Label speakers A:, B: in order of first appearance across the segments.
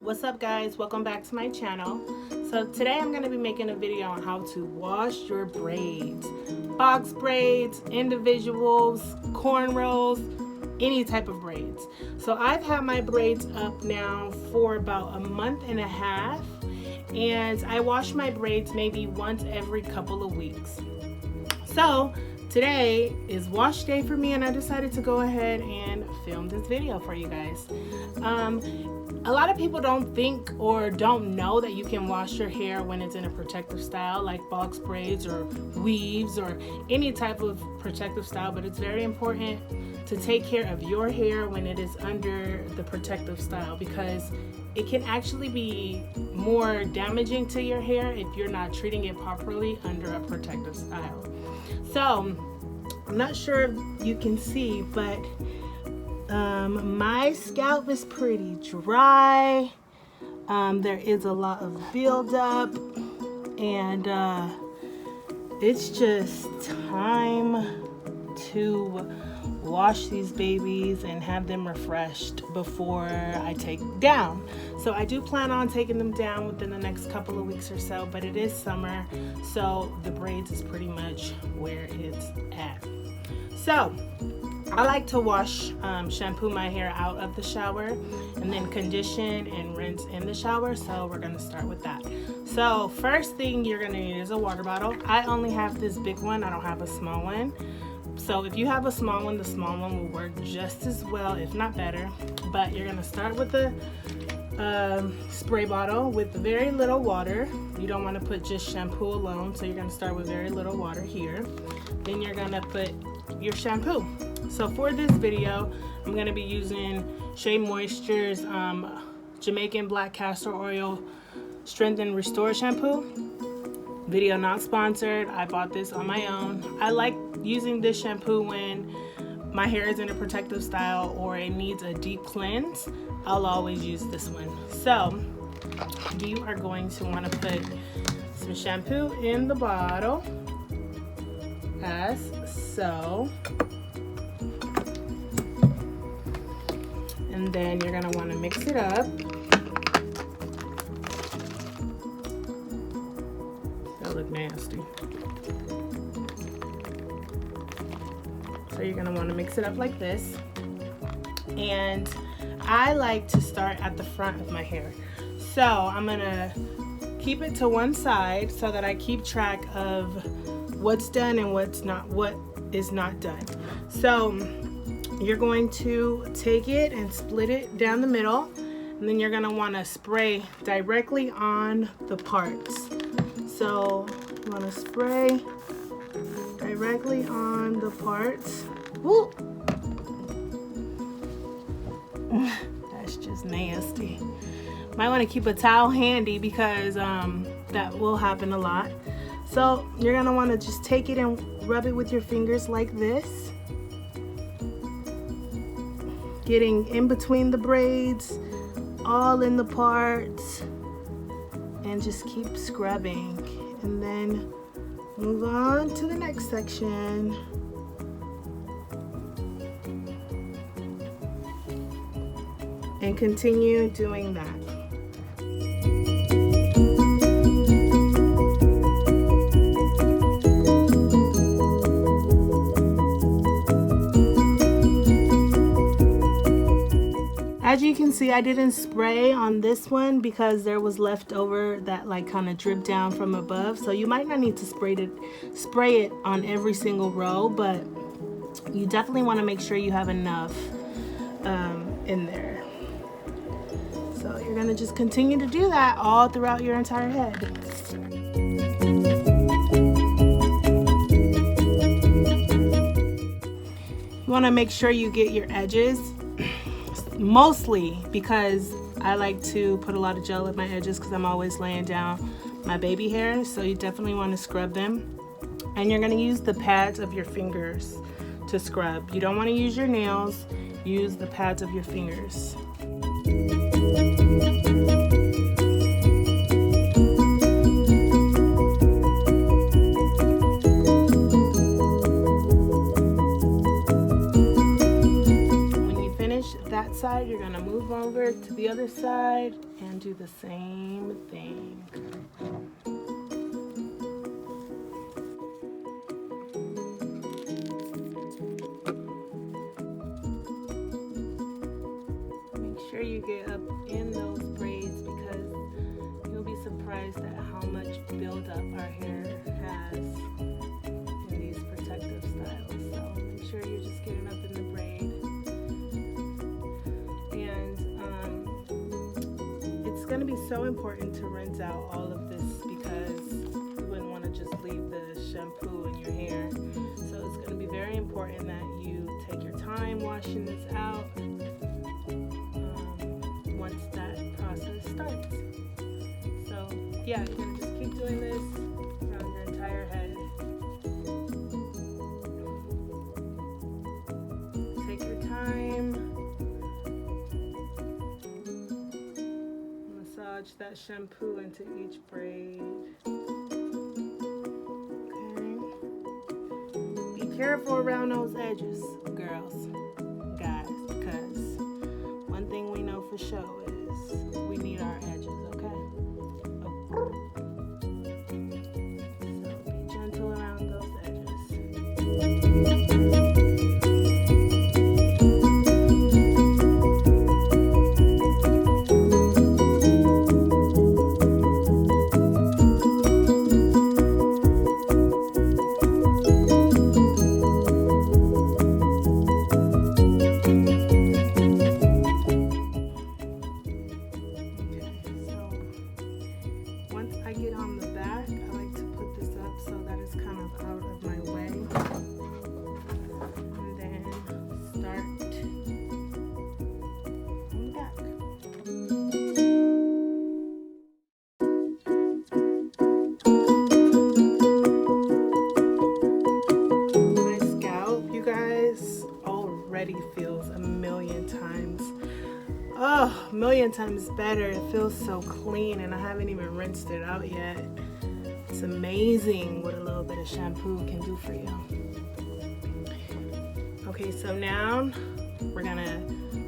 A: What's up guys, welcome back to my channel. So today I'm going to be making a video on how to wash your braids. Box braids, individuals, cornrows, any type of braids. So I've had my braids up now for about a month and a half, and I wash my braids maybe once every couple of weeks. So today is wash day for me, and I decided to go ahead and film this video for you guys. A lot of people don't think or don't know that you can wash your hair when it's in a protective style like box braids or weaves or any type of protective style, but it's very important to take care of your hair when it is under the protective style, because it can actually be more damaging to your hair if you're not treating it properly under a protective style. So I'm not sure if you can see, but my scalp is pretty dry. There is a lot of buildup, and it's just time to wash these babies and have them refreshed before I take them down. So I do plan on taking them down within the next couple of weeks or so, but it is summer, so the braids is pretty much where it's at. So I like to wash, shampoo my hair out of the shower and then condition and rinse in the shower. So we're gonna start with that. So first thing you're gonna need is a water bottle. I only have this big one, I don't have a small one. So if you have a small one, the small one will work just as well, if not better. But you're gonna start with the spray bottle with very little water. You don't wanna put just shampoo alone, so you're gonna start with very little water here. Then you're gonna put your shampoo. So for this video, I'm going to be using Shea Moisture's Jamaican black castor oil strengthen restore shampoo. Video not sponsored. I bought this on my own. I like using this shampoo when my hair is in a protective style or it needs a deep cleanse. I'll always use this one. So you are going to want to put some shampoo in the bottle as so. And then you're gonna want to mix it up. That look nasty. So you're gonna want to mix it up like this. And I like to start at the front of my hair. So I'm gonna keep it to one side so that I keep track of what's done and what is not done. So you're going to take it and split it down the middle, and then you're going to want to spray directly on the parts. So you want to spray directly on the parts. Woo! That's just nasty. Might want to keep a towel handy because that will happen a lot. So you're going to want to just take it and rub it with your fingers like this, getting in between the braids, all in the parts, and just keep scrubbing. And then move on to the next section. And continue doing that. As you can see, I didn't spray on this one because there was leftover that like kind of dripped down from above. So you might not need to spray it on every single row, but you definitely want to make sure you have enough in there. So you're going to just continue to do that all throughout your entire head. You want to make sure you get your edges. Mostly because I like to put a lot of gel in my edges because I'm always laying down my baby hair. So you definitely want to scrub them. And you're going to use the pads of your fingers to scrub. You don't want to use your nails. Use the pads of your fingers. That side, you're gonna move over to the other side and and do the same thing. Make sure you get up in those braids because you'll be surprised at how much buildup our hair has in these protective styles. So make sure you're just getting up in the braid. And it's going to be so important to rinse out all of this because you wouldn't want to just leave the shampoo in your hair. So it's going to be very important that you take your time washing this out once that process starts. So yeah, you're going to just keep doing this around your entire head. Take your time. Massage that shampoo into each braid. Okay. Be careful around those edges, girls, guys, because one thing we know for sure is we need our edges, okay? So be gentle around those edges. I get on the back, I like to put this up so that it's kind of out of my way. And then start on the back. My scalp, you guys, already feels a million times better. It feels so clean and I haven't even rinsed it out yet. It's amazing what a little bit of shampoo can do for you. Okay, so now we're gonna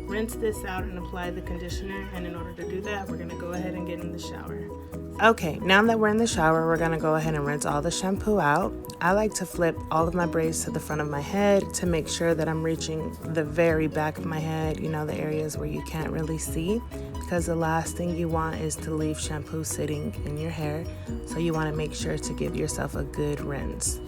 A: rinse this out and apply the conditioner, and in order to do that, we're gonna go ahead and get in the shower. Okay, now that we're in the shower, we're gonna go ahead and rinse all the shampoo out. I like to flip all of my braids to the front of my head to make sure that I'm reaching the very back of my head, you know, the areas where you can't really see, because the last thing you want is to leave shampoo sitting in your hair. So you wanna make sure to give yourself a good rinse.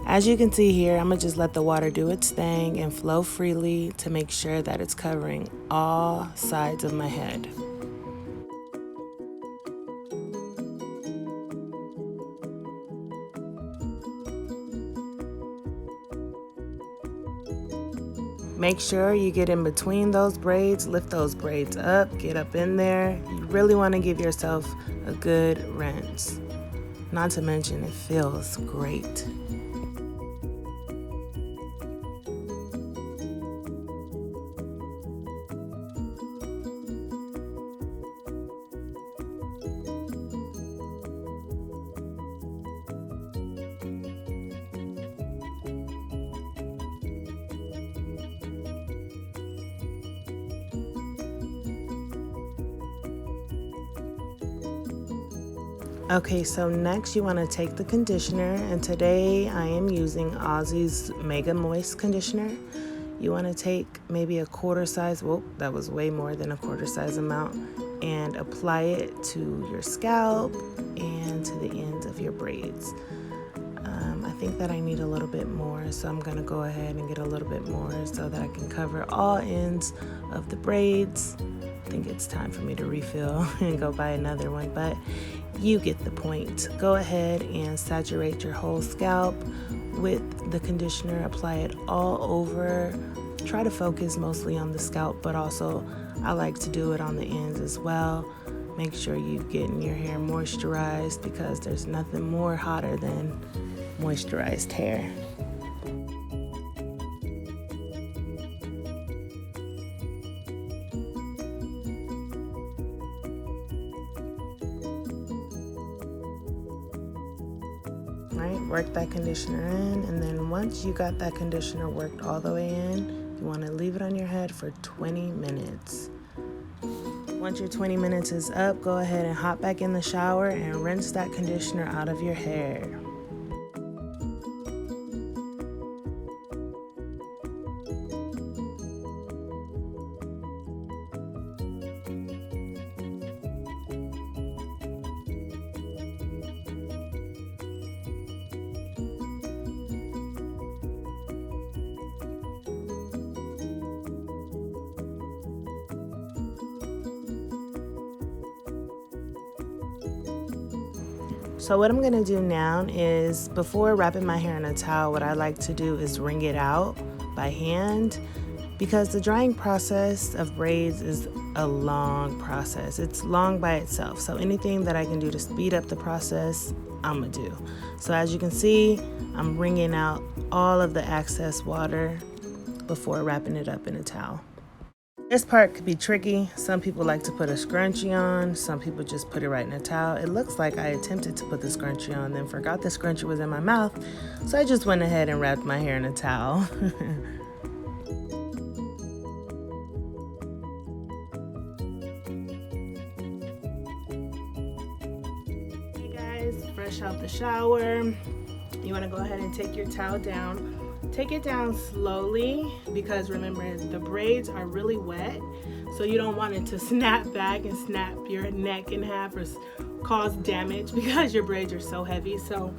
A: As you can see here, I'm gonna just let the water do its thing and flow freely to make sure that it's covering all sides of my head. Make sure you get in between those braids, lift those braids up, get up in there. You really wanna give yourself a good rinse. Not to mention, it feels great. Okay, so next you want to take the conditioner, and today I am using Aussie's Mega Moist Conditioner. You want to take maybe a quarter size, whoop, that was way more than a quarter size amount, and apply it to your scalp and to the ends of your braids. I think that I need a little bit more, so I'm going to go ahead and get a little bit more so that I can cover all ends of the braids. I think it's time for me to refill and go buy another one, but you get the point. Go ahead and saturate your whole scalp with the conditioner. Apply it all over. Try to focus mostly on the scalp, but also I like to do it on the ends as well. Make sure you're getting your hair moisturized because there's nothing more hotter than moisturized hair. Right, right, work that conditioner in, and then once you got that conditioner worked all the way in, you want to leave it on your head for 20 minutes. Once your 20 minutes is up, go ahead and hop back in the shower and rinse that conditioner out of your hair. So what I'm going to do now is, before wrapping my hair in a towel, what I like to do is wring it out by hand, because the drying process of braids is a long process. It's long by itself. So anything that I can do to speed up the process, I'm going to do. So as you can see, I'm wringing out all of the excess water before wrapping it up in a towel. This part could be tricky. Some people like to put a scrunchie on. Some people just put it right in a towel. It looks like I attempted to put the scrunchie on, then forgot the scrunchie was in my mouth. So I just went ahead and wrapped my hair in a towel. Hey guys, fresh out the shower. You want to go ahead and take your towel down. Take it down slowly, because remember, the braids are really wet, so you don't want it to snap back and snap your neck in half or cause damage because your braids are so heavy. So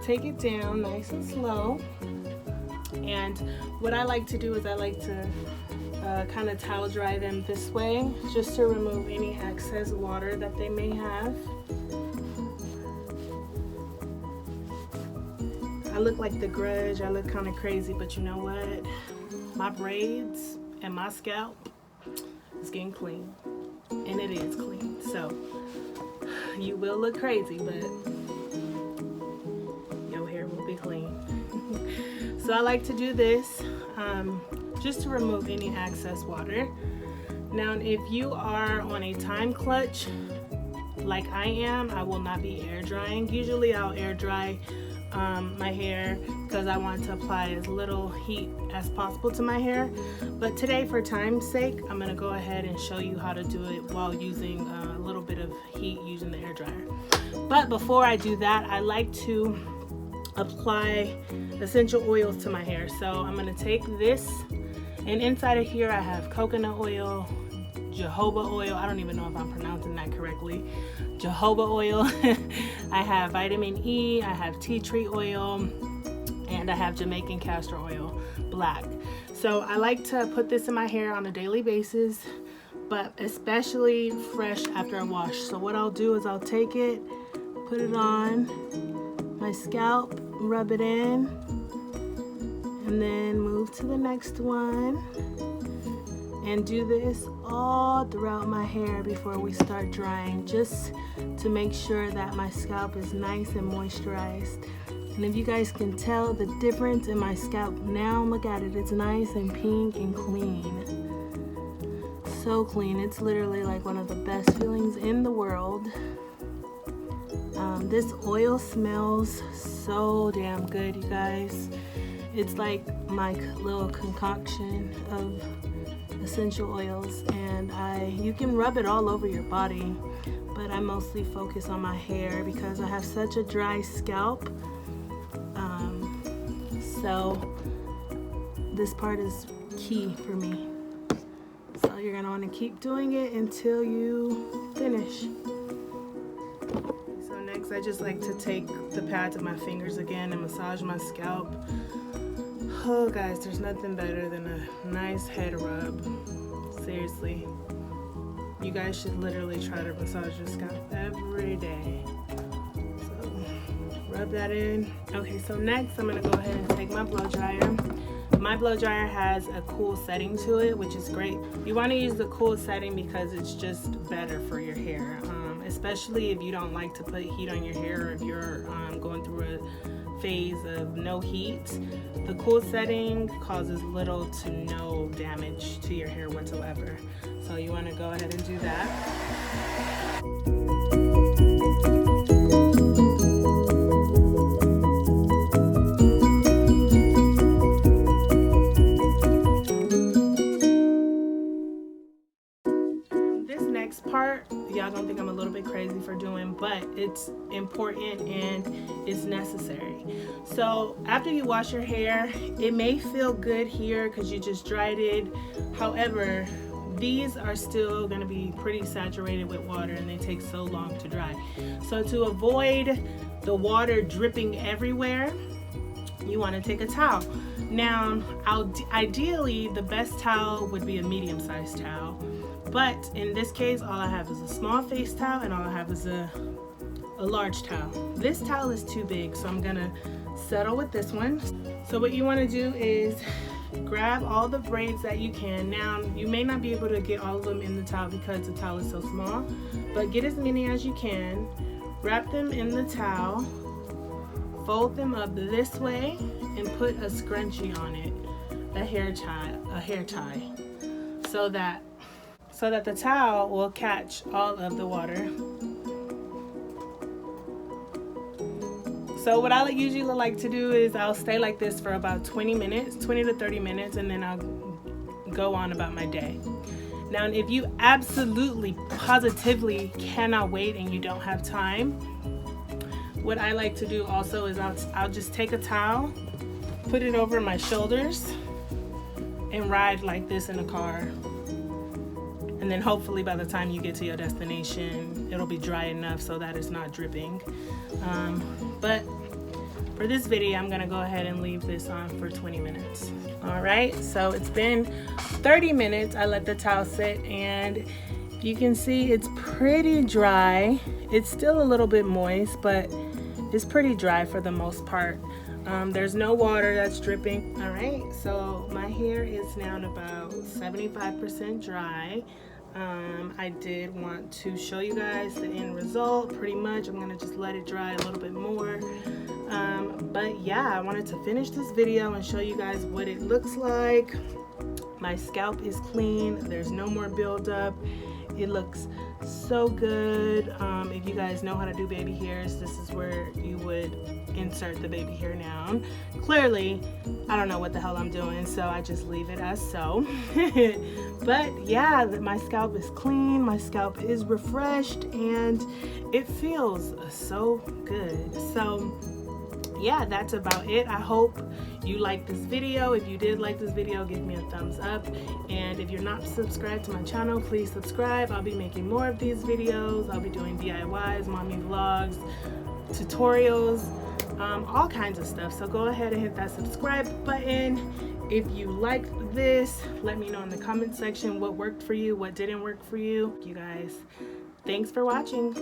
A: take it down nice and slow. And what I like to do is I like to kind of towel dry them this way, just to remove any excess water that they may have. I look like the Grudge, I look kind of crazy, but you know what? My braids and my scalp is getting clean, and it is clean. So you will look crazy, but your hair will be clean. So I like to do this just to remove any excess water. Now, if you are on a time clutch like I am, I will not be air drying. Usually I'll air dry my hair because I want to apply as little heat as possible to my hair, but today, for time's sake, I'm going to go ahead and show you how to do it while using a little bit of heat using the air dryer. But before I do that, I like to apply essential oils to my hair. So I'm going to take this, and inside of here I have coconut oil, jojoba oil, I don't even know if I'm pronouncing that correctly, jojoba oil. I have vitamin E, I have tea tree oil, and I have Jamaican castor oil, black. So I like to put this in my hair on a daily basis, but especially fresh after I wash. So what I'll do is I'll take it, put it on my scalp, rub it in, and then move to the next one. And do this all throughout my hair before we start drying, just to make sure that my scalp is nice and moisturized. And if you guys can tell the difference in my scalp now, look at it, it's nice and pink and clean. So clean, it's literally like one of the best feelings in the world. This oil smells so damn good, you guys. It's like my little concoction of essential oils, and you can rub it all over your body, but I mostly focus on my hair because I have such a dry scalp. So this part is key for me. So you're gonna want to keep doing it until you finish. So next, I just like to take the pads of my fingers again and massage my scalp. Oh guys, there's nothing better than a nice head rub. Seriously, you guys should literally try to massage your scalp every day. So rub that in. Okay, so next I'm gonna go ahead and take my blow dryer. My blow dryer has a cool setting to it, which is great. You want to use the cool setting because it's just better for your hair, especially if you don't like to put heat on your hair, or if you're going through a phase of no heat. The cool setting causes little to no damage to your hair whatsoever. So you want to go ahead and do that. y'all gonna think I'm a little bit crazy for doing, but it's important and it's necessary. So after you wash your hair, it may feel good here because you just dried it. However, these are still going to be pretty saturated with water and they take so long to dry. So to avoid the water dripping everywhere, you want to take a towel. Now, ideally, the best towel would be a medium-sized towel. But in this case, all I have is a small face towel and all I have is a large towel. This towel is too big, so I'm going to settle with this one. So what you want to do is grab all the braids that you can. Now, you may not be able to get all of them in the towel because the towel is so small, but get as many as you can. Wrap them in the towel, fold them up this way, and put a scrunchie on it, a hair tie, so that the towel will catch all of the water. So what I usually like to do is I'll stay like this for about 20 to 30 minutes, and then I'll go on about my day. Now, if you absolutely, positively cannot wait and you don't have time, what I like to do also is I'll just take a towel, put it over my shoulders, and ride like this in a car. And then hopefully by the time you get to your destination, it'll be dry enough so that it's not dripping. But for this video, I'm gonna go ahead and leave this on for 20 minutes. All right, so it's been 30 minutes. I let the towel sit and you can see it's pretty dry. It's still a little bit moist, but it's pretty dry for the most part. There's no water that's dripping. All right, so my hair is now about 75% dry. I did want to show you guys the end result pretty much. I'm gonna just let it dry a little bit more. But yeah, I wanted to finish this video and show you guys what it looks like. My scalp is clean. There's no more buildup. It looks so good. If you guys know how to do baby hairs, this is where you would insert the baby hair down. Clearly, I don't know what the hell I'm doing, so I just leave it as so. But yeah, my scalp is clean, my scalp is refreshed, and it feels so good. So yeah, that's about it. I hope you liked this video. If you did like this video, give me a thumbs up. And if you're not subscribed to my channel, please subscribe. I'll be making more of these videos. I'll be doing DIYs, mommy vlogs, tutorials, all kinds of stuff. So go ahead and hit that subscribe button. If you liked this, let me know in the comment section what worked for you, what didn't work for you. You guys, thanks for watching.